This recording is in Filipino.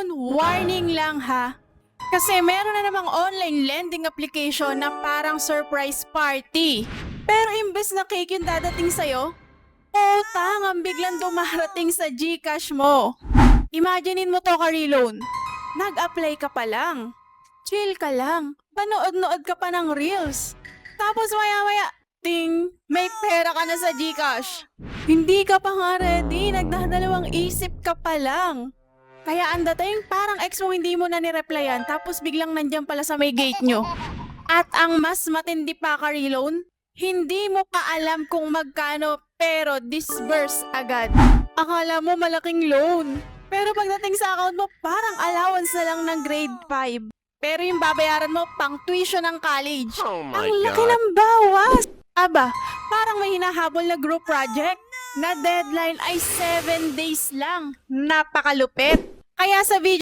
Loan, warning lang ha. Kasi meron na namang online lending application na parang surprise party. Pero imbes na cake yung dadating sa'yo, utang ang biglang dumarating sa GCash mo. Imaginein mo to, Loan. Nag-apply ka pa lang. Chill ka lang. Panood-nood ka pa ng reels. Tapos maya-maya, ting, may pera ka na sa GCash. Hindi ka pa nga ready, nagdadalawang isip ka pa lang. Kaya ang dating parang ex mo hindi mo na nireplyan tapos biglang nandiyan pala sa may gate nyo. At ang mas matindi pa, Loan, hindi mo pa alam kung magkano pero disburse agad. Akala mo malaking loan. Pero pagdating sa account mo, parang allowance na lang ng grade 5. Pero yung babayaran mo, pang tuition ng college. Oh my Ang laki God. ng bawas! Aba, parang may hinahabol na group project na deadline ay 7 days lang. Napakalupit. Kaya sa video